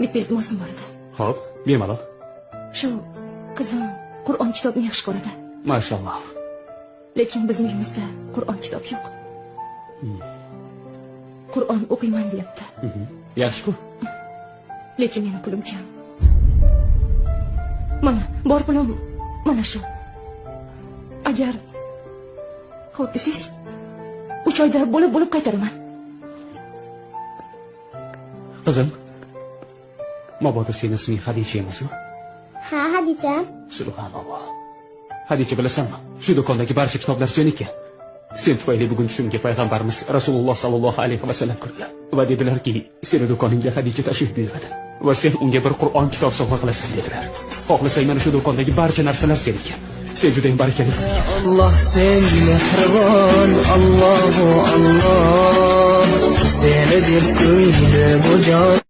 bitta iltimosim bor edi. Xo'p, bemalol. Shu qizim Qur'on kitobini yaxshi ko'radi. Mashalloh. Lekin bizning uyimizda Qur'on kitob yo'q. Qur'on o'qiyman deyapti. Yaxshi-ku. Lekin meni pulim kam. Mana, bor pulim mana shu. Agar xo'p desangiz, 3 oyda bo'lib qaytaraman. Qizim, mabodo sening isming Xadicha emasmi? Ha, Hadicha. Subhanalloh. Hadicha bilasanmi? Shu do'kondagi barcha kitoblar seniki. Sen tufayli bugun tushimga payg'ambarimiz Rasululloh sallallohu alayhi vasallam kirdilar va dedilarki, seni do'koningga Hadicha tashrif buyuradi va sen unga bir Qur'on kitob sovg'a qilasan dedilar. Xohlasang mana shu do'kondagi barcha narsalar seniki. Sen juda ham barakali. Alloh sen mehribon, Allohu Alloh. Seni deb kuydi bu jon.